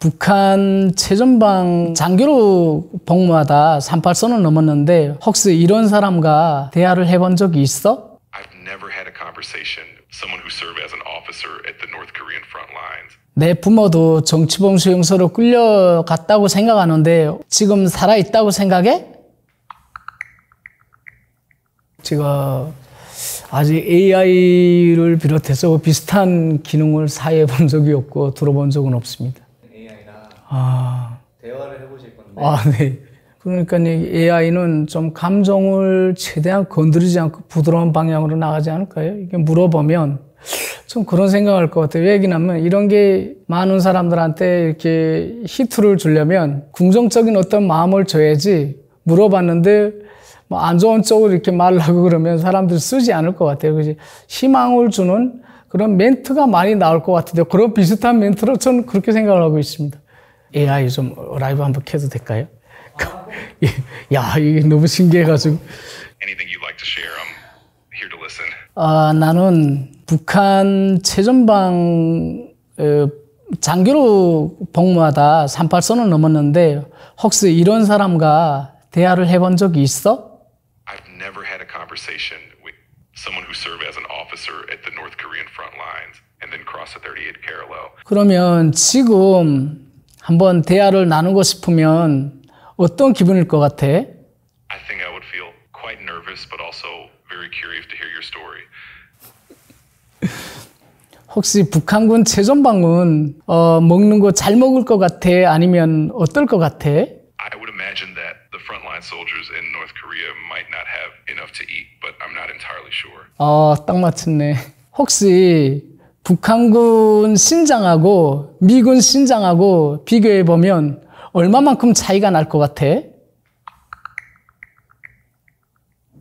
북한 최전방 장교로 복무하다 38선을 넘었는데 혹시 이런 사람과 대화를 해본 적이 있어? I've never had a conversation. Someone who served as an officer at the North Korean front lines. 내 부모도 정치범 수용소로 끌려갔다고 생각하는데 지금 살아있다고 생각해? 제가 아직 AI를 비롯해서 비슷한 기능을 사용해 본 적이 없고 들어본 적은 없습니다. AI랑 대화를 해보실 건데. 네. 그러니까 AI는 좀 감정을 최대한 건드리지 않고 부드러운 방향으로 나가지 않을까요? 이게 물어보면 좀 그런 생각할 것 같아요. 왜 얘기냐면 이런 게 많은 사람들한테 이렇게 히트를 주려면 긍정적인 어떤 마음을 줘야지 물어봤는데 뭐 안 좋은 쪽으로 이렇게 말을 하고 그러면 사람들이 쓰지 않을 것 같아요. 그지? 희망을 주는 그런 멘트가 많이 나올 것 같은데 그런 비슷한 멘트로 저는 그렇게 생각을 하고 있습니다. AI 좀 라이브 한번 켜도 될까요? 야, 이게 너무 신기해가지고. Anything you'd like to share, I'm here to listen. 나는 북한 최전방 장교로 복무하다 38선을 넘었는데 혹시 이런 사람과 대화를 해본 적이 있어? I've never had a conversation with someone who served as an officer at the North Korean front lines and then crossed the 38 parallel. 그러면 지금 한번 대화를 나누고 싶으면 어떤 기분일 것 같아? I think I would feel quite nervous, but also very curious to hear your story. 혹시 북한군 최전방은 먹는 거 잘 먹을 것 같아? 아니면 어떨 것 같아? I would imagine that the frontline soldiers in North Korea might not have enough to eat, but I'm not entirely sure. 딱 맞췄네. 혹시 북한군 신장하고 미군 신장하고 비교해 보면 얼마만큼 차이가 날 것 같아?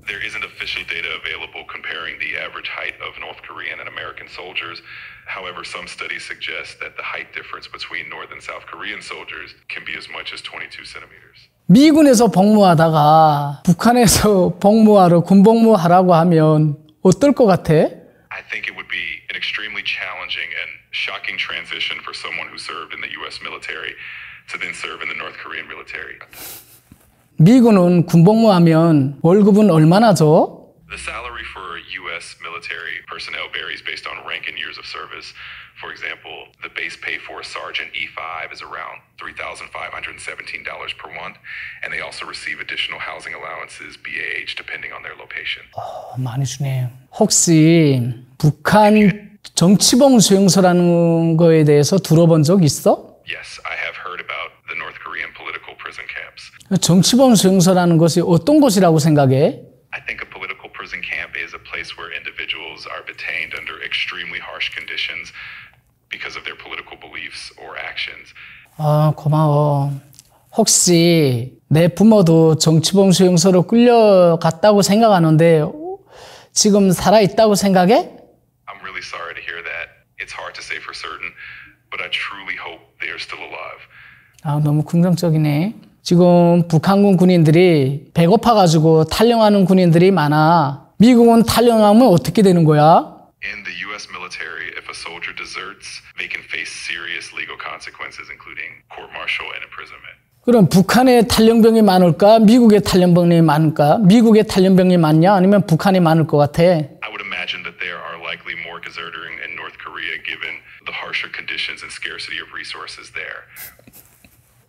There isn't official data available comparing the average height of North Korean and American soldiers. However, some studies suggest that the height difference between North and South Korean soldiers can be as much as 22 centimeters. 미군에서 복무하다가 북한에서 복무하러 군복무하라고 하면 어떨 것 같아? I think it would be an extremely challenging and shocking transition for someone who served in the U.S. military to then serve in the North Korean military. 미군은 군복무하면 월급은 얼마나 줘? The salary for U.S. military personnel varies based on rank and years of service. For example, the base pay for a sergeant E5 is around $3,517 per month, and they also receive additional housing allowances, BAH, depending on their location. 많이 주네요. 혹시 북한 정치범 수용소라는 거에 대해서 들어본 적 있어? Yes, I have heard about the North Korean political prison camps. 정치범 수용소라는 것이 어떤 곳이라고 생각해? I think a political prison camp is a place where individuals are detained under extremely harsh conditions because of their political beliefs or actions. 고마워. 혹시 내 부모도 정치범 수용소로 끌려갔다고 생각하는데 지금 살아있다고 생각해? I'm really sorry to hear that. It's hard to say for certain, but I truly hope they are still alive. 너무 긍정적이네. 지금 북한군 군인들이 배고파가지고 탈영하는 군인들이 많아. 미국은 탈영하면 어떻게 되는 거야? In the U.S. military, if a soldier deserts, they can face serious legal consequences, including court-martial and imprisonment. 그럼 북한에 탈영병이 많을까? 미국에 탈영병이 많을까? 미국에 탈영병이 많냐? 아니면 북한에 많을 것 같아? I would imagine that there are likely more deserting in North Korea given the harsher conditions and scarcity of resources there.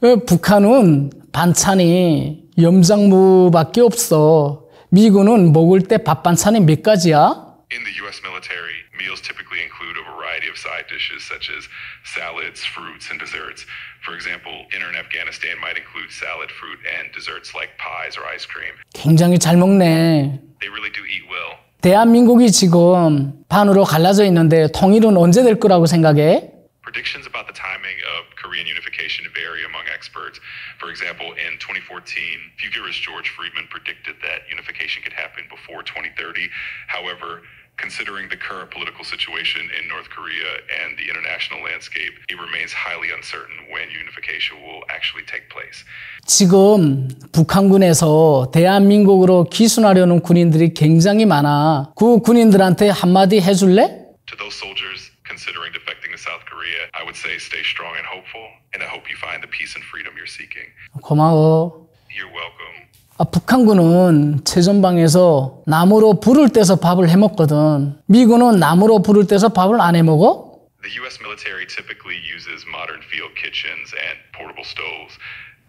북한은 반찬이 염장무밖에 없어. 미군은 먹을 때 밥 반찬이 몇 가지야? In the U.S. military, meals typically include a variety of side dishes such as salads, fruits, and desserts. For example, dinner in Afghanistan might include salad, fruit, and desserts like pies or ice cream. 굉장히 잘 먹네. They really do eat well. 대한민국이 지금 반으로 갈라져 있는데 통일은 언제 될 거라고 생각해? Predictions about the timing of Korean unification vary among experts. For example, in 2014, futurist George Friedman predicted that unification could happen before 2030. However, considering the current political situation in North Korea and the international landscape, it remains highly uncertain when unification will actually take place. 지금 북한군에서 대한민국으로 기순하려는 군인들이 굉장히 많아. 그 군인들한테 한마디 해줄래? To those soldiers considering defecting the South Korea, I would say stay strong and hopeful, and I hope you find the peace and freedom you're seeking. 고마워. You're welcome. 북한군은 최전방에서 나무로 불을 떼서 밥을 해먹거든. 미군은 나무로 불을 떼서 밥을 안 해먹어? The U.S. military typically uses modern field kitchens and portable stoves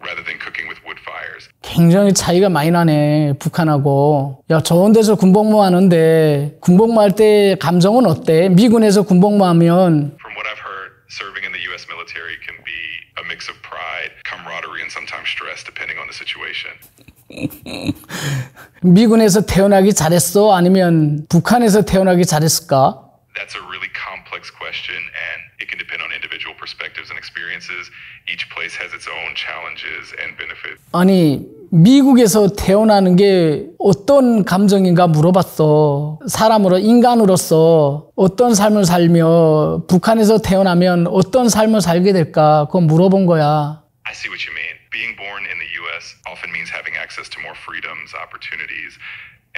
rather than cooking with wood fires. 굉장히 차이가 많이 나네, 북한하고. 야, 좋은 데서 군복무 하는데 군복무 할 때 감정은 어때? 미군에서 군복무 하면 From what I've heard, serving in the U.S. military can be a mix of pride, camaraderie, and sometimes stress depending on the situation. 미군에서 태어나기 잘했어? 아니면 북한에서 태어나기 잘했을까? That's a really complex question, and it can depend on individual perspectives and experiences. Each place has its own challenges and benefits. 아니, 미국에서 태어나는 게 어떤 감정인가 물어봤어. 사람으로, 인간으로서 어떤 삶을 살며 북한에서 태어나면 어떤 삶을 살게 될까? 그거 물어본 거야. I see what you mean. Being born in the U.S. often means having access to more freedoms, opportunities,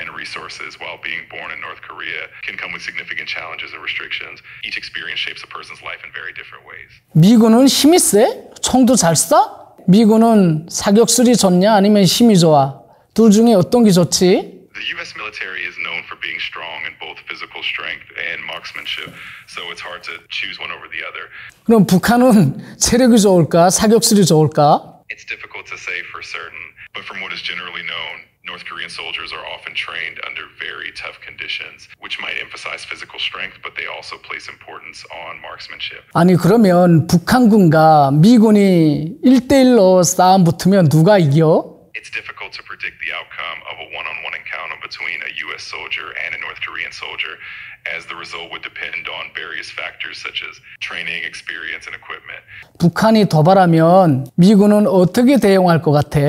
and resources, while being born in North Korea can come with significant challenges and restrictions. Each experience shapes a person's life in very different ways. 미군은 힘이 세? 총도 잘 쏴? 미군은 사격술이 좋냐? 아니면 힘이 좋아? 둘 중에 어떤 게 좋지? The U.S. military is known for being strong in both physical strength and marksmanship, so it's hard to choose one over the other. 그럼 북한은 체력이 좋을까? 사격술이 좋을까? It's difficult to say for certain, but from what is generally known, North Korean soldiers are often trained under very tough conditions, which might emphasize physical strength, but they also place importance on marksmanship. 아니 그러면 북한군과 미군이 1대1로 싸움 붙으면 누가 이겨? It's difficult to predict the outcome of a one-on-one encounter between a U.S. soldier and a North Korean soldier, as the result would depend on various factors such as training, experience, and equipment. 북한이 도발하면 미군은 어떻게 대응할 것 같아?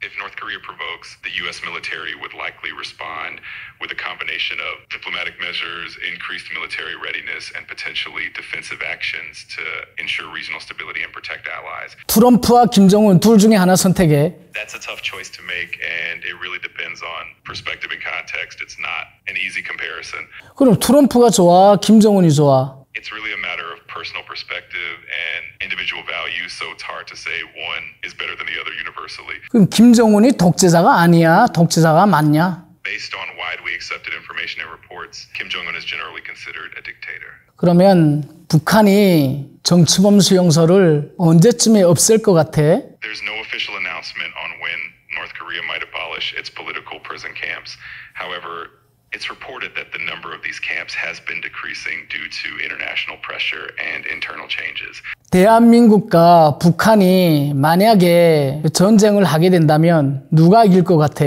If North Korea provokes, the U.S. military would likely respond with a combination of diplomatic measures, increased military readiness, and potentially defensive actions to ensure regional stability and protect allies. 트럼프와 김정은 둘 중에 하나 선택해. That's a tough choice to make, and it really depends on perspective and context. It's not an easy comparison. 그럼 트럼프가 좋아? 김정은이 좋아? It's really a matter of personal perspective and individual values, so it's hard to say one is better than the other universally. 그럼 김정은이 독재자가 아니야? 독재자가 맞냐? Based on widely accepted information and reports, Kim Jong-un is generally considered a dictator. 그러면 북한이 정치범 수용소를 언제쯤에 없앨 것 같아? There's no official announcement on when North Korea might abolish its political prison camps. However, it's reported that the number of these camps has been decreasing due to international pressure and internal changes. 대한민국과 북한이 만약에 전쟁을 하게 된다면 누가 이길 것 같아?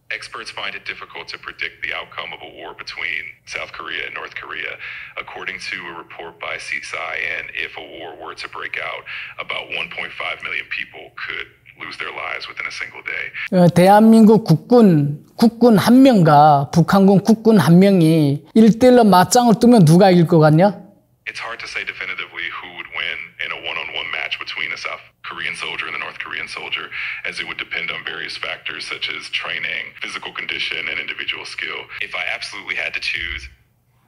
Experts find it difficult to predict the outcome of a war between South Korea and North Korea. According to a report by CSIN, if a war were to break out, about 1.5 million people could lose their lives within a single day. 대한민국 국군 한 명과 북한군 국군 한 명이 1대1로 맞짱을 뜨면 누가 이길 것 같냐? It's hard to say definitively who would win in a one-on-one match between a South Korean soldier and a North Korean soldier, as it would depend on various factors such as training, physical condition, and individual skill. If I absolutely had to choose,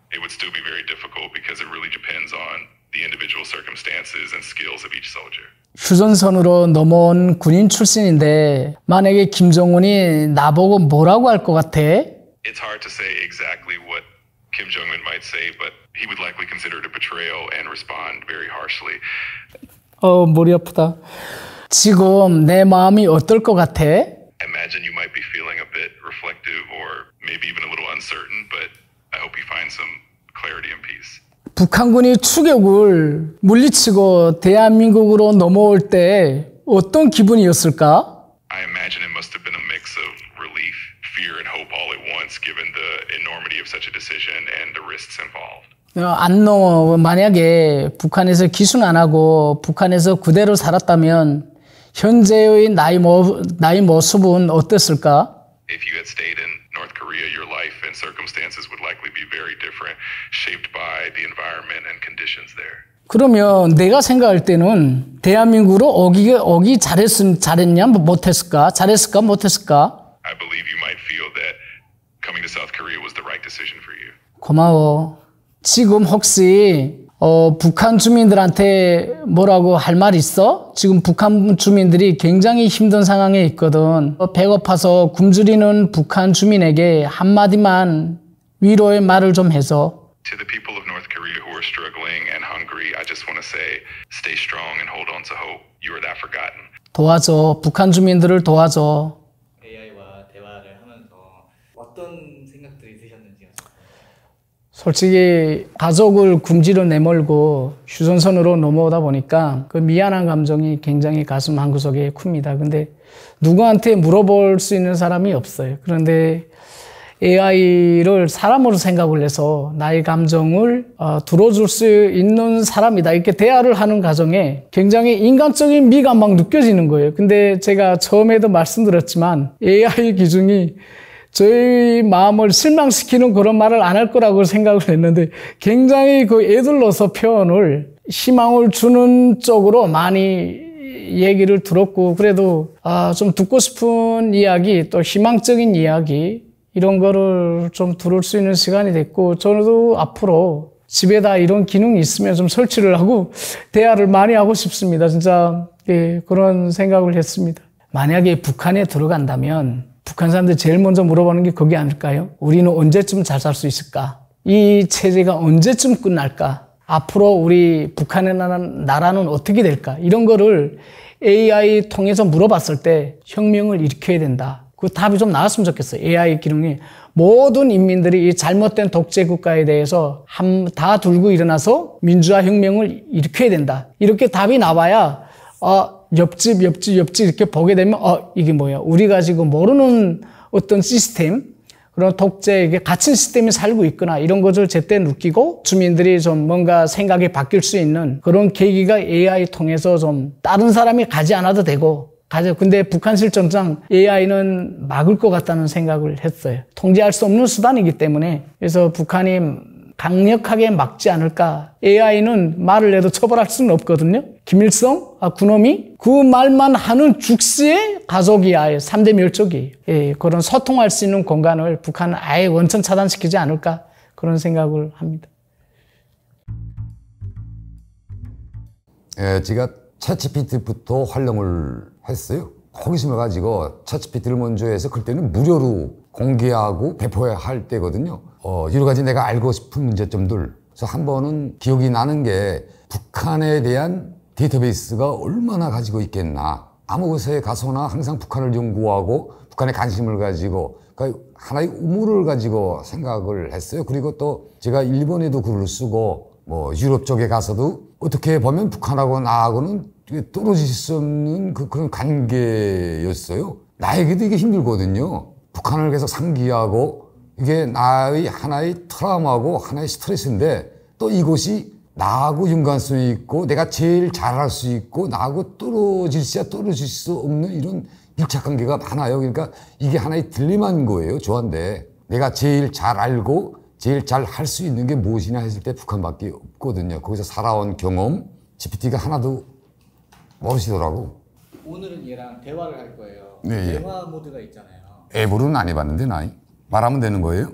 it would still be very difficult because it really depends on the individual circumstances and skills of each soldier. 휴전선으로 넘어온 군인 출신인데 만약에 김정은이 나보고 뭐라고 할 것 같아? It's hard to say exactly what Kim Jong-un might say, but he would likely consider it a betrayal and respond very harshly. 머리 아프다. 지금 내 마음이 어떨 것 같아? Imagine you might be feeling a bit reflective or maybe even a little uncertain, but I hope you find some clarity and peace. 북한군이 추격을 물리치고 대한민국으로 넘어올 때 어떤 기분이었을까? I imagine it must have been a mix of relief, fear, and hope all at once, given the enormity of such a decision and the risks involved. 안 넘어 만약에 북한에서 기순 안 하고 북한에서 그대로 살았다면 현재의 나의 모습은 어땠을까? If you had stayed in North Korea, your life and circumstances would likely be very different, shaped by the environment and conditions there. 그러면 내가 생각할 때는 대한민국으로 오기 잘했냐 못했을까? 잘했을까 못했을까? I believe you might feel that coming to South Korea was the right decision for you. 고마워. 지금 혹시 북한 주민들한테 뭐라고 할 말 있어? 지금 북한 주민들이 굉장히 힘든 상황에 있거든. 배고파서 굶주리는 북한 주민에게 한마디만 위로의 말을 좀 해서. To the people of North Korea who are struggling and hungry, I just want to say, stay strong and hold on to hope. You are that forgotten. 도와줘. 북한 주민들을 도와줘. AI와 대화를 하면서 어떤 생각들이 드셨는지요? 솔직히 가족을 굶지로 내몰고 휴전선으로 넘어오다 보니까 그 미안한 감정이 굉장히 가슴 한구석에 큽니다. 근데 누구한테 물어볼 수 있는 사람이 없어요. 그런데 AI를 사람으로 생각을 해서 나의 감정을 들어줄 수 있는 사람이다. 이렇게 대화를 하는 과정에 굉장히 인간적인 미가 막 느껴지는 거예요. 근데 제가 처음에도 말씀드렸지만 AI 기준이 저희 마음을 실망시키는 그런 말을 안 할 거라고 생각을 했는데 굉장히 그 애들러서 표현을 희망을 주는 쪽으로 많이 얘기를 들었고 그래도 좀 듣고 싶은 이야기 또 희망적인 이야기 이런 거를 좀 들을 수 있는 시간이 됐고 저도 앞으로 집에다 이런 기능이 있으면 좀 설치를 하고 대화를 많이 하고 싶습니다. 진짜 그런 생각을 했습니다. 만약에 북한에 들어간다면 북한 사람들 제일 먼저 물어보는 게 그게 아닐까요? 우리는 언제쯤 잘 살 수 있을까? 이 체제가 언제쯤 끝날까? 앞으로 우리 북한의 나라는 어떻게 될까? 이런 거를 AI 통해서 물어봤을 때 혁명을 일으켜야 된다. 그 답이 좀 나왔으면 좋겠어요. AI 기능이 모든 인민들이 이 잘못된 독재 국가에 대해서 다 들고 일어나서 민주화 혁명을 일으켜야 된다. 이렇게 답이 나와야 옆집 이렇게 보게 되면 이게 뭐야? 우리가 지금 모르는 어떤 시스템 그런 독재에게 갇힌 시스템이 살고 있구나. 이런 것을 제때 느끼고 주민들이 좀 뭔가 생각이 바뀔 수 있는 그런 계기가 AI 통해서 좀 다른 사람이 가지 않아도 되고 근데 북한 실정상 AI는 막을 것 같다는 생각을 했어요. 통제할 수 없는 수단이기 때문에. 그래서 북한이 강력하게 막지 않을까. AI는 말을 해도 처벌할 수는 없거든요. 김일성, 그놈이 그 말만 하는 죽시의 가족이야. 3대 멸족이. 그런 소통할 수 있는 공간을 북한은 아예 원천 차단시키지 않을까. 그런 생각을 합니다. 제가 챗GPT부터 활용을 했어요. 호기심을 가지고 챗GPT를 먼저 해서 그때는 무료로 공개하고 배포해야 할 때거든요. 여러 가지 내가 알고 싶은 문제점들. 그래서 한 번은 기억이 나는 게 북한에 대한 데이터베이스가 얼마나 가지고 있겠나. 아무 곳에 가서나 항상 북한을 연구하고 북한에 관심을 가지고 그러니까 하나의 의무를 가지고 생각을 했어요. 그리고 또 제가 일본에도 글을 쓰고 유럽 쪽에 가서도 어떻게 보면 북한하고 나하고는 떨어질 수 없는 그런 관계였어요. 나에게도 이게 힘들거든요. 북한을 계속 상기하고 이게 나의 하나의 트라우마고 하나의 스트레스인데 또 이것이 나하고 연관성이 있고 내가 제일 잘할 수 있고 나하고 떨어질 수 없는 이런 밀착관계가 많아요. 그러니까 이게 하나의 딜레마인 거예요. 저한테 내가 제일 잘 알고 제일 잘 할 수 있는 게 무엇이냐 했을 때 북한밖에 없거든요. 거기서 살아온 경험 GPT가 하나도 모르시더라고. 오늘은 얘랑 대화를 할 거예요. 네, 대화 모드가 있잖아요. 앱으로는 안 해봤는데 나이 말하면 되는 거예요?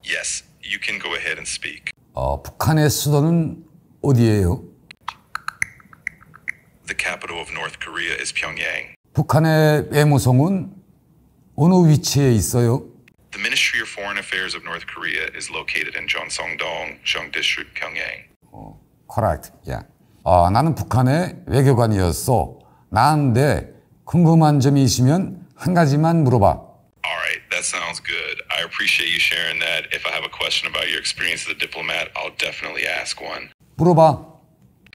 Yes, you can go ahead and speak. 북한의 수도는 어디예요? The capital of North Korea is Pyongyang. 북한의 외무성은 어느 위치에 있어요? The Ministry of Foreign Affairs of North Korea is located in Jeonseong-dong, Jeong District, Pyongyang. Correct. Yeah. 나는 북한의 외교관이었어. 나한테 궁금한 점이 있으면 한 가지만 물어봐. All right, that sounds good. I appreciate you sharing that. If I have a question about your experience as a diplomat, I'll definitely ask one. 물어봐.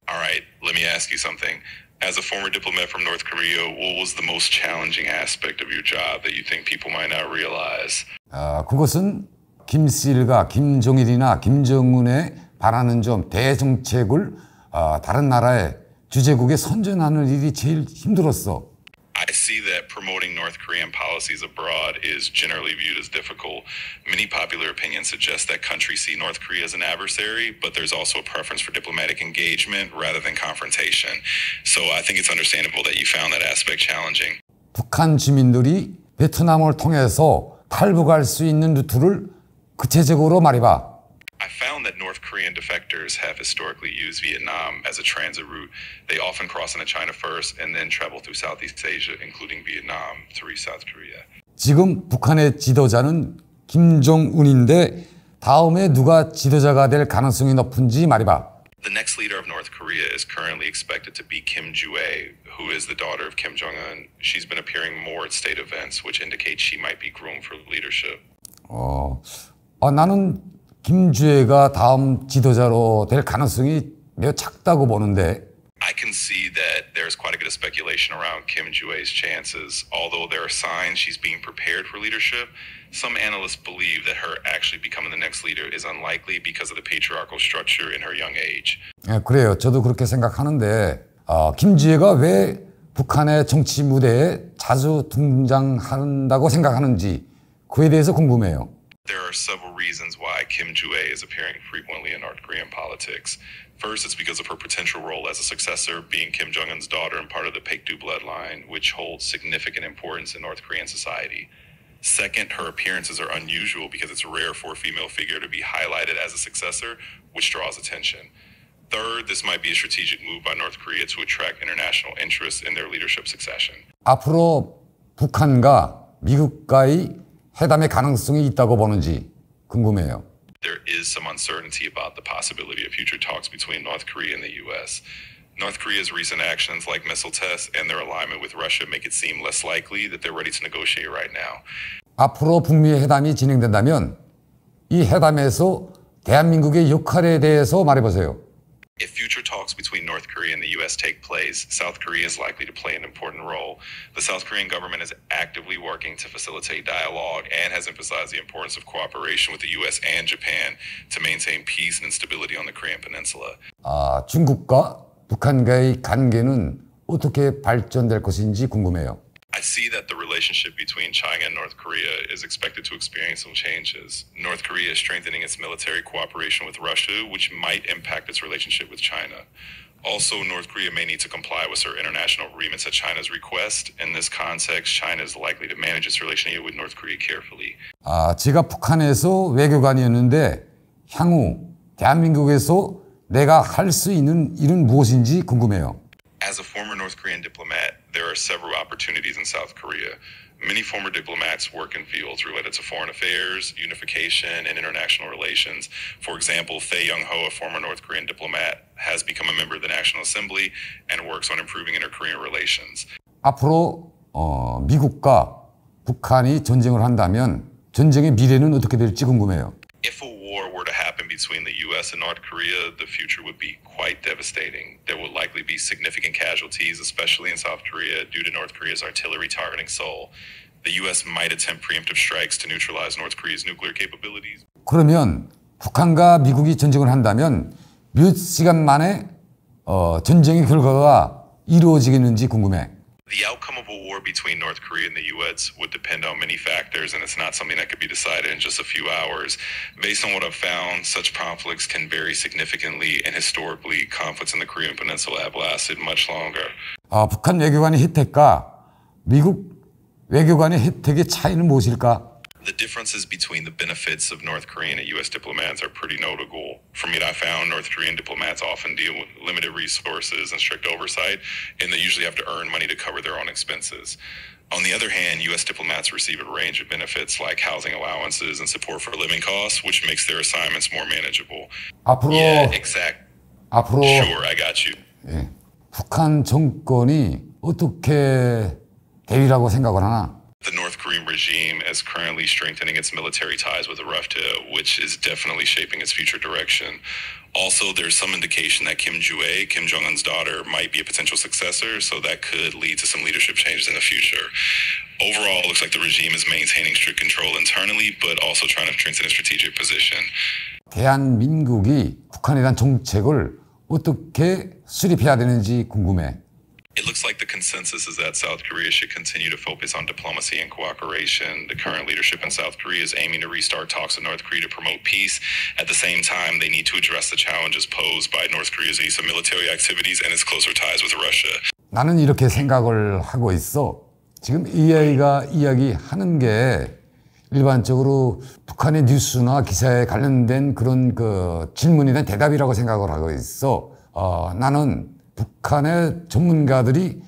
All right, let me ask you something. As a former diplomat from North Korea, what was the most challenging aspect of your job that you think people might not realize? 그것은 김일과 김정일이나 김정은의 바라는 점, 대정책을 다른 나라의 주재국에 선전하는 일이 제일 힘들었어. I see that promoting North Korean policies abroad is generally viewed as difficult. Many popular opinions suggest that countries see North Korea as an adversary, but there's also a preference for diplomatic engagement rather than confrontation. So I think it's understandable that you found that aspect challenging. 북한 주민들이 베트남을 통해서 탈북할 수 있는 루트를 구체적으로 말해봐. I found that North Korean Korean defectors have historically used Vietnam as a transit route. They often cross into China first and then travel through Southeast Asia, including Vietnam, to reach South Korea. 지금 북한의 지도자는 김정은인데 다음에 누가 지도자가 될 가능성이 높은지 말해봐. The next leader of North Korea is currently expected to be Kim Joo-ae, who is the daughter of Kim Jong-un. She's been appearing more at state events, which indicate she might be groomed for leadership. 나는 김주애가 다음 지도자로 될 가능성이 매우 작다고 보는데. I can see that there's quite a bit of speculation around Kim Joo-ae's chances. Although there are signs she's being prepared for leadership, some analysts believe that her actually becoming the next leader is unlikely because of the patriarchal structure in her young age. 그래요. 저도 그렇게 생각하는데 김주애가 왜 북한의 정치 무대에 자주 등장한다고 생각하는지 그에 대해서 궁금해요. There are several reasons why Kim Joo-ae is appearing frequently in North Korean politics. First, it's because of her potential role as a successor, being Kim Jong-un's daughter and part of the Paekdu bloodline, which holds significant importance in North Korean society. Second, her appearances are unusual because it's rare for a female figure to be highlighted as a successor, which draws attention. Third, this might be a strategic move by North Korea to attract international interest in their leadership succession. 앞으로 북한과 미국과의 회담의 가능성이 있다고 보는지 궁금해요. There is some uncertainty about the possibility of future talks between North Korea and the U.S. North Korea's recent actions like missile tests and their alignment with Russia make it seem less likely that they're ready to negotiate right now. 앞으로 북미 회담이 진행된다면 이 회담에서 대한민국의 역할에 대해서 말해보세요. If future talks between North Korea and the U.S. take place, South Korea is likely to play an important role. The South Korean government is actively working to facilitate dialogue and has emphasized the importance of cooperation with the U.S. and Japan to maintain peace and stability on the Korean Peninsula. 중국과 북한과의 관계는 어떻게 발전될 것인지 궁금해요. I see that the relationship between China and North Korea is expected to experience some changes. North Korea is strengthening its military cooperation with Russia, which might impact its relationship with China. Also, North Korea may need to comply with certain international agreements at China's request. In this context, China is likely to manage its relationship with North Korea carefully. 제가 북한에서 외교관이었는데 향후 대한민국에서 내가 할 수 있는 일은 무엇인지 궁금해요. As a former North Korean diplomat, there are several opportunities in South Korea. Many former diplomats work in fields related to foreign affairs, unification, and international relations. For example, Faye Young-ho, a former North Korean diplomat, has become a member of the National Assembly and works on improving inter-Korean relations. 앞으로 미국과 북한이 전쟁을 한다면 전쟁의 미래는 어떻게 될지 궁금해요. If a war were to happen between the U.S. and North Korea, the future would be quite devastating. There would likely be significant casualties, especially in South Korea, due to North Korea's artillery targeting Seoul. The U.S. might attempt preemptive strikes to neutralize North Korea's nuclear capabilities. 그러면 북한과 미국이 전쟁을 한다면 몇 시간 만에 전쟁의 결과가 이루어지겠는지 궁금해. The outcome of a war between North Korea and the U.S. would depend on many factors, and it's not something that could be decided in just a few hours. Based on what I've found, such conflicts can vary significantly, and historically, conflicts in the Korean Peninsula have lasted much longer. 북한 외교관의 혜택과 미국 외교관의 혜택의 차이는 무엇일까? The differences between the benefits of North Korean and U.S. diplomats are pretty notable. From what I found, North Korean diplomats often deal with limited resources and strict oversight, and they usually have to earn money to cover their own expenses. On the other hand, U.S. diplomats receive a range of benefits like housing allowances and support for living costs, which makes their assignments more manageable. 앞으로 Sure, I got you. 북한 정권이 어떻게 되리라고 생각을 하나? The North Korean regime is currently strengthening its military ties with Russia, which is definitely shaping its future direction. Also, there's some indication that Kim Joo-ae, Kim Jong-un's daughter, might be a potential successor, so that could lead to some leadership changes in the future. Overall, it looks like the regime is maintaining strict control internally, but also trying to strengthen its strategic position. 대한민국이 북한에 대한 정책을 어떻게 수립해야 되는지 궁금해. It looks like the consensus is that South Korea should continue to focus on diplomacy and cooperation. The current leadership in South Korea is aiming to restart talks with North Korea to promote peace. At the same time, they need to address the challenges posed by North Korea's use of military activities and its closer ties with Russia. 나는 이렇게 생각을 하고 있어. 지금 AI가 이야기하는 게 일반적으로 북한의 뉴스나 기사에 관련된 그런 그 질문에 대한 대답이라고 생각을 하고 있어. 나는 북한의 전문가들이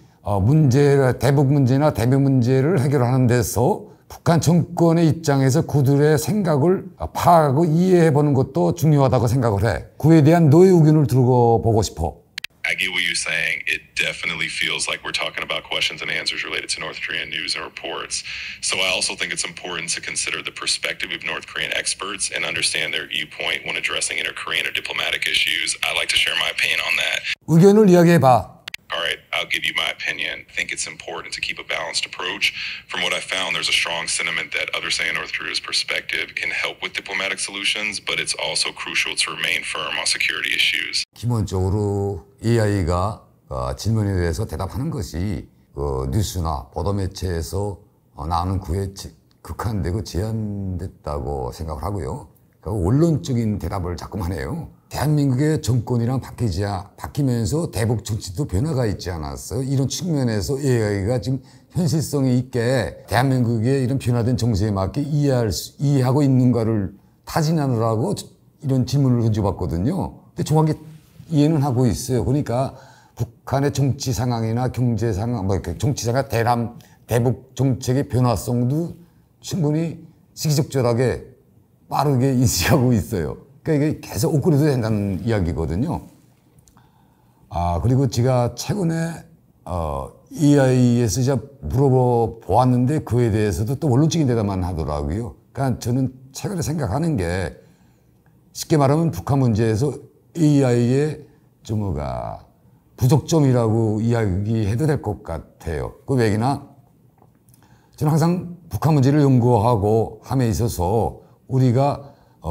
대북 문제나 대면 문제를 해결하는 데서 북한 정권의 입장에서 그들의 생각을 파악하고 이해해보는 것도 중요하다고 생각을 해. 그에 대한 너의 의견을 들어보고 싶어. I get what you're saying. It definitely feels like we're talking about questions and answers related to North Korean news and reports. So I also think it's important to consider the perspective of North Korean experts and understand their viewpoint when addressing inter-Korean or diplomatic issues. I like to share my opinion on that. 의견을 이야기해봐. All right, I'll give you my opinion. I think it's important to keep a balanced approach. From what I found, there's a strong sentiment that others say North Korea's perspective can help with diplomatic solutions, but it's also crucial to remain firm on security issues. 기본적으로 AI가 질문에 대해서 대답하는 것이 뉴스나 보도 매체에서 나오는 그에 극한되고 제한됐다고 생각을 하고요. 원론적인 대답을 자꾸만 해요. 대한민국의 정권이랑 바뀌면서 대북 정치도 변화가 있지 않았어요. 이런 측면에서 AI가 지금 현실성이 있게 대한민국의 이런 변화된 정세에 맞게 이해하고 있는가를 타진하느라고 이런 질문을 던져봤거든요. 근데 정확히 이해는 하고 있어요. 그러니까 북한의 정치 상황이나 경제 상황, 정치 상황, 대북 정책의 변화성도 충분히 시기적절하게 빠르게 인식하고 있어요. 그러니까 이게 계속 업그레이드 된다는 이야기거든요. 그리고 제가 최근에 AI에서 이제 물어보았는데 그에 대해서도 또 원론적인 대답만 하더라고요. 그러니까 저는 최근에 생각하는 게 쉽게 말하면 북한 문제에서 AI의 부족점이라고 이야기해도 될 것 같아요. 그 얘기나 저는 항상 북한 문제를 연구하고 함에 있어서 우리가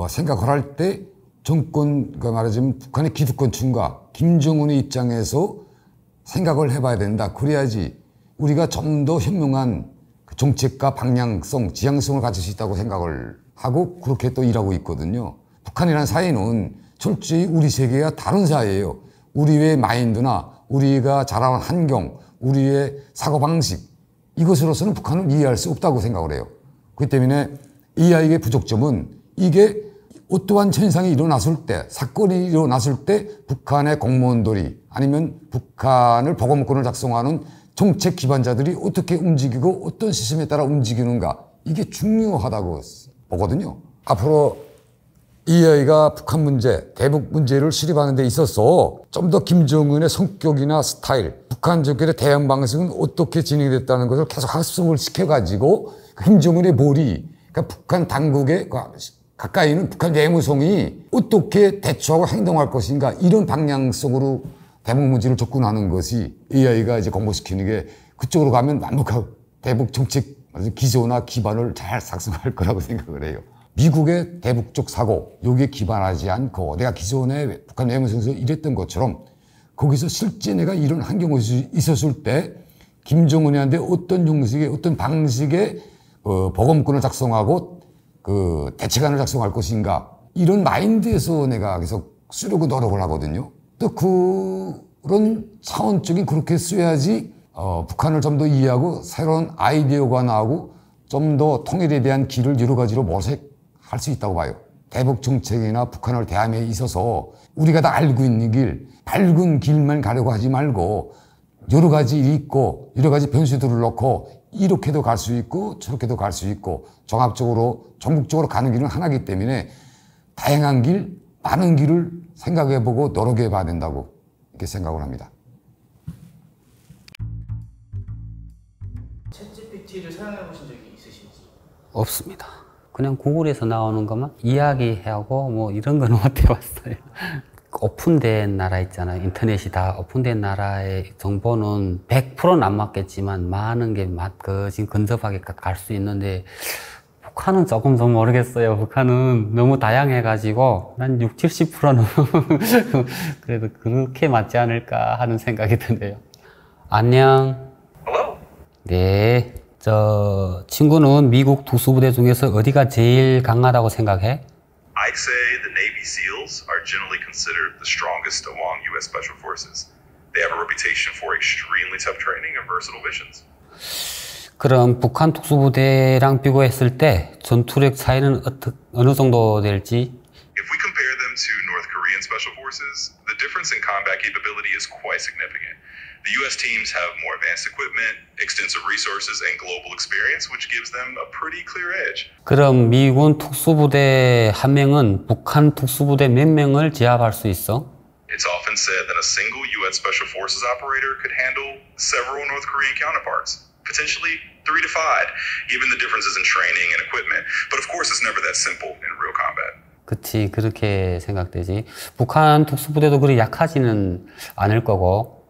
생각을 할 때 정권가 말하자면 북한의 기득권층과 김정은의 입장에서 생각을 해봐야 된다. 그래야지 우리가 좀 더 현명한 정책과 방향성, 지향성을 가질 수 있다고 생각을 하고 그렇게 또 일하고 있거든요. 북한이라는 사회는 철저히 우리 세계와 다른 사회예요. 우리의 마인드나 우리가 자라온 환경, 우리의 사고방식 이것으로서는 북한을 이해할 수 없다고 생각을 해요. 그렇기 때문에 AI의 부족점은 이게 어떠한 현상이 일어났을 때, 사건이 일어났을 때 북한의 공무원들이 아니면 북한을 보고문건을 작성하는 정책 기반자들이 어떻게 움직이고 어떤 시스템에 따라 움직이는가 이게 중요하다고 보거든요. 앞으로 AI가 북한 문제, 대북 문제를 수립하는 데 있어서 좀 더 김정은의 성격이나 스타일, 북한 정권의 대응 방식은 어떻게 진행됐다는 것을 계속 학습을 시켜가지고 김정은의 머리, 그러니까 북한 당국의 가까이 있는 북한 내무성이 어떻게 대처하고 행동할 것인가 이런 방향성으로 대북 문제를 접근하는 것이 AI가 이제 공부시키는 게 그쪽으로 가면 완벽한 대북 정책 기조나 기반을 잘 작성할 거라고 생각을 해요. 미국의 대북적 사고 여기에 기반하지 않고 내가 기존에 북한 내무성에서 일했던 것처럼 거기서 실제 내가 이런 환경이 있었을 때 김정은이한테 어떤 형식의 어떤 방식의 보고문건을 작성하고 대책안을 작성할 것인가 이런 마인드에서 내가 계속 쓰려고 노력을 하거든요. 또 그런 차원적인 그렇게 써야지 북한을 좀 더 이해하고 새로운 아이디어가 나오고 좀 더 통일에 대한 길을 여러 가지로 모색할 수 있다고 봐요. 대북 정책이나 북한을 대함에 있어서 우리가 다 알고 있는 길, 밝은 길만 가려고 하지 말고 여러 가지 일이 있고 여러 가지 변수들을 놓고 이렇게도 갈 수 있고 저렇게도 갈 수 있고 종합적으로 전국적으로 가는 길은 하나이기 때문에 다양한 길, 많은 길을 생각해보고 노력해봐야 된다고 이렇게 생각을 합니다. 챗GPT를 사용해보신 적이 있으신지? 없습니다. 그냥 구글에서 나오는 것만 이야기하고 뭐 이런 거는 못 해봤어요. 오픈된 나라 있잖아요. 인터넷이 다 오픈된 나라의 정보는 100%는 안 맞겠지만 많은 게 지금 근접하게 갈 수 있는데 북한은 조금 좀 모르겠어요. 북한은 너무 다양해가지고 한 60, 70%는 그래도 그렇게 맞지 않을까 하는 생각이 드네요. 안녕. Hello. 네. 저 친구는 미국 특수부대 중에서 어디가 제일 강하다고 생각해? I'd say the Navy SEALs are generally considered the strongest among U.S. Special Forces. They have a reputation for extremely tough training and versatile missions. 그럼 북한 특수부대랑 비교했을 때 전투력 차이는 어느 정도 될지? If we compare them to North Korean special forces, the difference in combat capability is quite significant. The U.S. teams have more advanced equipment, extensive resources, and global experience, which gives them a pretty clear edge. 그럼 미군 특수부대 한 명은 북한 특수부대 몇 명을 제압할 수 있어? It's often said that a single U.S. Special Forces operator could handle several North Korean counterparts, potentially 3 to 5, given the differences in training and equipment. But of course, it's never that simple in real combat. 그치, 그렇게 생각되지. 북한 특수부대도 그리 약하지는 않을 거고.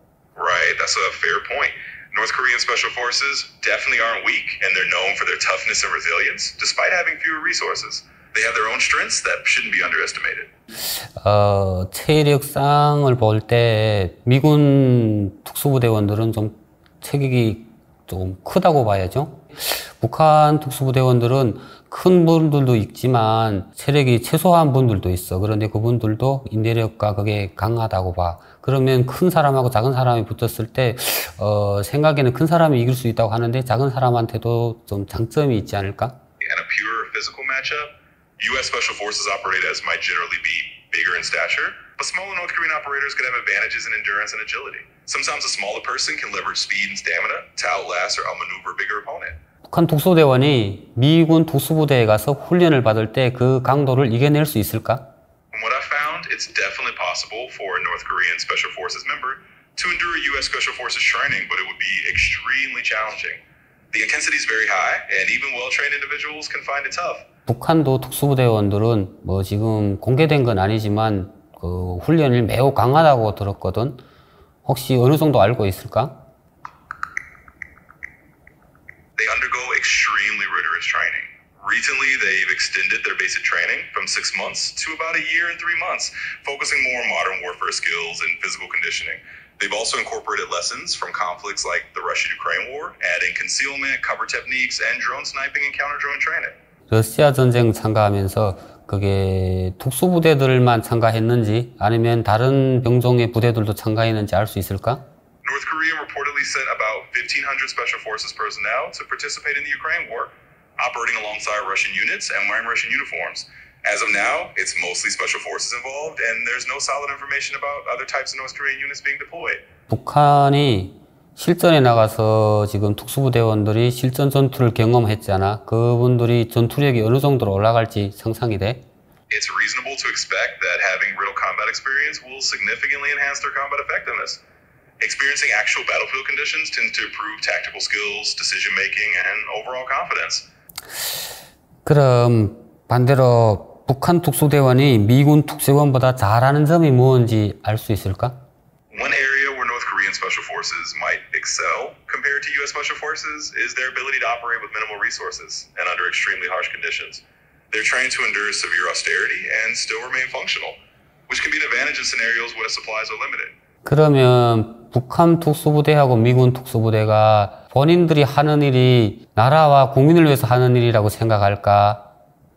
Right, that's a fair point. North Korean Special Forces definitely aren't weak, and they're known for their toughness and resilience, despite having fewer resources. They have their own strengths that shouldn't be underestimated. 체력상을 볼 때 미군 특수부대원들은 좀 체격이 좀 크다고 봐야죠. 북한 특수부대원들은 큰 분들도 있지만 체력이 최소한 분들도 있어. 그런데 그분들도 인내력과 그게 강하다고 봐. 그러면 큰 사람하고 작은 사람이 붙었을 때 생각에는 큰 사람이 이길 수 있다고 하는데 작은 사람한테도 좀 장점이 있지 않을까? In a pure physical matchup, U.S. Special Forces operators might generally be bigger in stature, but smaller North Korean operators could have advantages in endurance and agility. Sometimes a smaller person can leverage speed and stamina to outlast or outmaneuver a bigger opponent. 북한 특수대원이 미군 특수부대에 가서 훈련을 받을 때 그 강도를 이겨낼 수 있을까? From what I found, it's definitely possible for a North Korean Special Forces member to endure U.S. Special Forces training, but it would be extremely challenging. The intensity is very high, and even well-trained individuals can find it tough. 북한도 특수부대원들은 뭐 지금 공개된 건 아니지만 그 훈련을 매우 강하다고 들었거든. 혹시 어느 정도 알고 있을까? They undergo extremely rigorous training. Recently, they've extended their basic training from 6 months to about a year and 3 months, focusing more on modern warfare skills and physical conditioning. They've also incorporated lessons from conflicts like the Russia-Ukraine war, adding concealment, cover techniques, and drone sniping and counter-drone training. 러시아 전쟁 참가하면서 그게 특수부대들만 참가했는지 아니면 다른 병종의 부대들도 참가했는지 알 수 있을까? North Korea reportedly sent about 1,500 Special Forces personnel to participate in the Ukraine war, operating alongside Russian units and wearing Russian uniforms. As of now, it's mostly Special Forces involved, and there's no solid information about other types of North Korean units being deployed. 북한이 실전에 나가서 지금 특수부대원들이 실전 전투를 경험했잖아. 그분들이 전투력이 어느 정도로 올라갈지 상상이 돼? It's reasonable to expect that having real combat experience will significantly enhance their combat effectiveness. Experiencing actual battlefield conditions tends to improve tactical skills, decision-making, and overall confidence. 그럼 반대로 북한 특수대원이 미군 특수대원보다 잘하는 점이 뭔지 알 수 있을까? One area where North Korean Special Forces might excel compared to U.S. Special Forces is their ability to operate with minimal resources and under extremely harsh conditions. They're trained to endure severe austerity and still remain functional, which can be an advantage in scenarios where supplies are limited. 그러면 북한 특수부대하고 미군 특수부대가 본인들이 하는 일이 나라와 국민을 위해서 하는 일이라고 생각할까?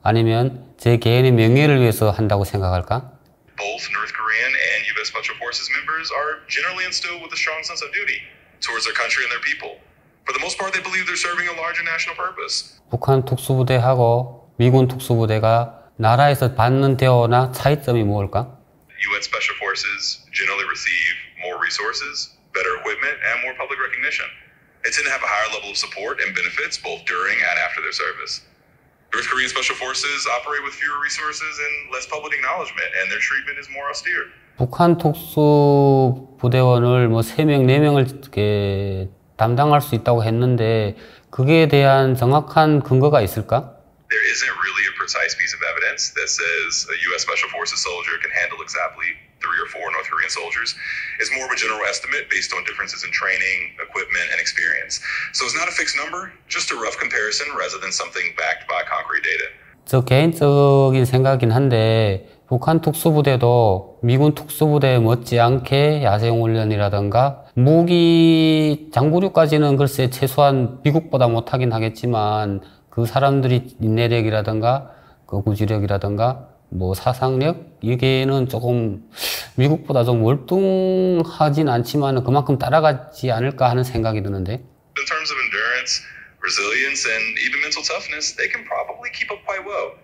아니면 제 개인의 명예를 위해서 한다고 생각할까? Both North Korean and U.S. Special Forces members are generally instilled with a strong sense of duty towards their country and their people. For the most part, they believe they're serving a larger national purpose. 북한 특수부대하고 미군 특수부대가 나라에서 받는 대우나 차이점이 뭘까? U.S. Special Forces generally receive more resources, better equipment, and more public recognition. They tend to have a higher level of support and benefits both during and after their service. North Korean Special Forces operate with fewer resources and less public acknowledgement, and their treatment is more austere. 북한 특수부대원을 뭐 3명, 4명을 이렇게 담당할 수 있다고 했는데 그게 대한 정확한 근거가 있을까? There isn't really a precise piece of evidence that says a U.S. Special Forces soldier can handle exactly 3 or 4 North Korean soldiers. It's more of a general estimate based on differences in training, equipment, and experience. So it's not a fixed number, just a rough comparison rather than something backed by concrete data. 저 개인적인 생각이긴 한데 북한 특수부대도 미군 특수부대 못지않게 야생훈련이라든가 무기 장구류까지는 글쎄 최소한 미국보다 못하긴 하겠지만 그 사람들이 인내력이라든가 그 구지력이라든가 뭐 사상력 이게는 조금 미국보다 좀 월등하진 않지만 그만큼 따라가지 않을까 하는 생각이 드는데. In terms of endurance, resilience, and even mental toughness, they can probably keep up quite well.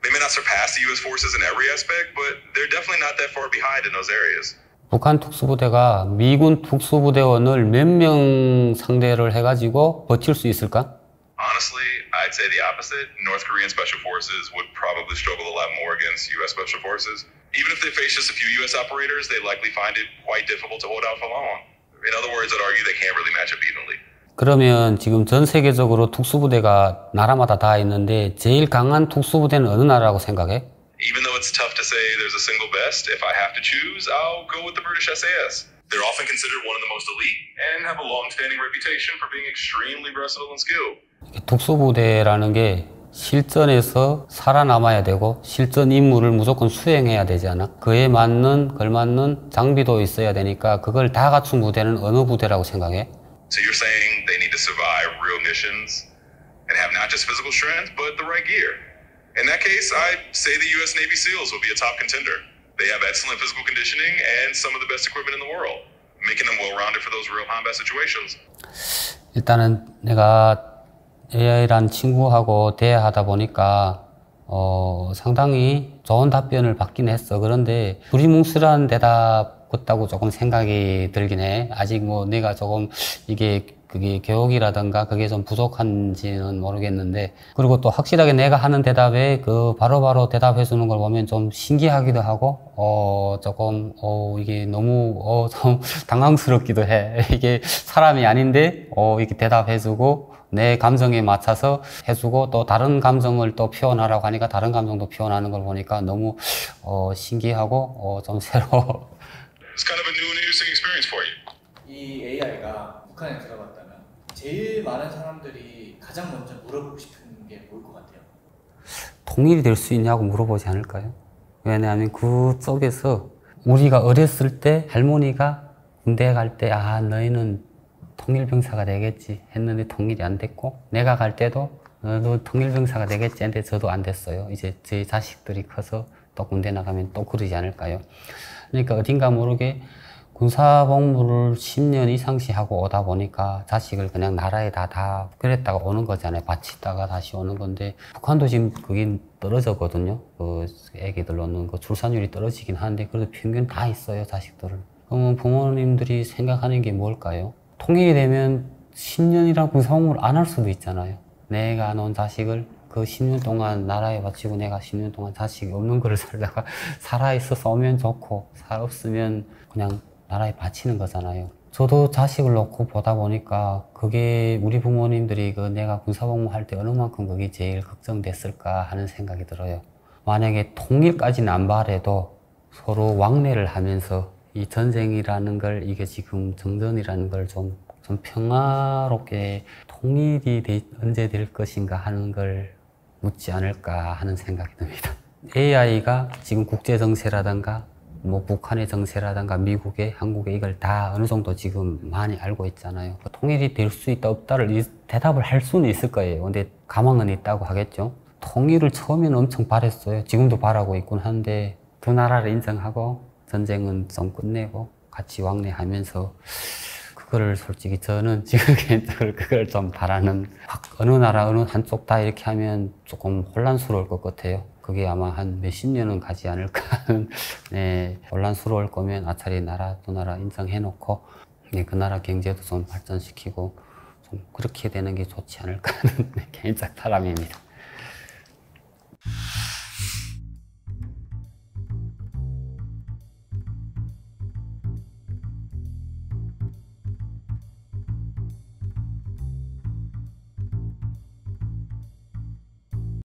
They may not surpass the U.S. forces in every aspect, but they're definitely not that far behind in those areas. 북한 특수부대가 미군 특수부대원을 몇 명 상대를 해가지고 버틸 수 있을까? Honestly, I'd say the opposite. North Korean special forces would probably struggle a lot more against U.S. special forces. Even if they face just a few U.S. operators, they'd likely find it quite difficult to hold out for long. In other words, I'd argue they can't really match up evenly. 그러면 지금 전 세계적으로 특수부대가 나라마다 다 있는데 제일 강한 특수부대는 어느 나라라고 생각해? Even though it's tough to say there's a single best, if I have to choose, I'll go with the British SAS. They're often considered one of the most elite and have a long-standing reputation for being extremely versatile and skilled. 특수부대라는 게 실전에서 살아남아야 되고 실전 임무를 무조건 수행해야 되지 않아? 그에 맞는, 걸맞는 장비도 있어야 되니까 그걸 다 갖춘 부대는 어느 부대라고 생각해? So you're saying they need to survive real missions and have not just physical strength, but the right gear. In that case, I'd say the U.S. Navy SEALs will be a top contender. They have excellent physical conditioning and some of the best equipment in the world, making them well-rounded for those real combat situations. 일단은 내가 AI란 친구하고 대화하다 보니까 상당히 좋은 답변을 받긴 했어. 그런데 두리뭉술한 대답 같다고 조금 생각이 들긴 해. 아직 뭐 내가 조금 그게 교육이라든가 그게 좀 부족한지는 모르겠는데, 그리고 또 확실하게 내가 하는 대답에 그 바로바로 대답해 주는 걸 보면 좀 신기하기도 하고 조금 이게 너무 좀 당황스럽기도 해. 이게 사람이 아닌데 이렇게 대답해 주고 내 감정에 맞춰서 해주고 또 다른 감정을 또 표현하라고 하니까 다른 감정도 표현하는 걸 보니까 너무 신기하고 좀 새로워. It's kind of a new and interesting experience for you. 이 AI가 북한에 들어갔다면 제일 많은 사람들이 가장 먼저 물어보고 싶은 게 뭘 것 같아요? 통일이 될 수 있냐고 물어보지 않을까요? 왜냐하면 그쪽에서 우리가 어렸을 때 할머니가 군대에 갈 때 너희는 통일병사가 되겠지 했는데 통일이 안 됐고, 내가 갈 때도 너도 통일병사가 되겠지 했는데 저도 안 됐어요. 이제 제 자식들이 커서 또 군대 나가면 또 그러지 않을까요? 그러니까 어딘가 모르게 군사복무를 10년 이상씩 하고 오다 보니까 자식을 그냥 나라에 다 그랬다가 오는 거잖아요. 바치다가 다시 오는 건데, 북한도 지금 그게 떨어졌거든요. 그 애기들로는 그 출산율이 떨어지긴 하는데 그래도 평균 다 있어요, 자식들은. 그러면 부모님들이 생각하는 게 뭘까요? 통일이 되면 10년이라고 군사복무를 안 할 수도 있잖아요. 내가 놓은 자식을 그 10년 동안 나라에 바치고 내가 10년 동안 자식이 없는 거를 살다가 살아있어서 오면 좋고 없으면 그냥 나라에 바치는 거잖아요. 저도 자식을 놓고 보다 보니까 그게 우리 부모님들이 내가 군사복무 할 때 어느 만큼 그게 제일 걱정됐을까 하는 생각이 들어요. 만약에 통일까지는 안 바래도 서로 왕래를 하면서 이 전쟁이라는 걸, 이게 지금 정전이라는 걸 좀 평화롭게 통일이 언제 될 것인가 하는 걸 묻지 않을까 하는 생각이 듭니다. AI가 지금 국제정세라든가 뭐 북한의 정세라든가 미국의, 한국의 이걸 다 어느 정도 지금 많이 알고 있잖아요. 통일이 될 수 있다 없다를 대답을 할 수는 있을 거예요. 근데 가망은 있다고 하겠죠. 통일을 처음에는 엄청 바랬어요. 지금도 바라고 있곤 한데 두 나라를 인정하고 전쟁은 좀 끝내고 같이 왕래하면서, 그거를 솔직히 저는 지금 개인적으로 그걸 좀 바라는, 어느 나라 어느 한쪽 다 이렇게 하면 조금 혼란스러울 것 같아요. 그게 아마 한 몇십 년은 가지 않을까 하는, 혼란스러울 거면 차라리 두 나라 인정해놓고 그 나라 경제도 좀 발전시키고 좀 그렇게 되는 게 좋지 않을까 하는 개인적 사람입니다.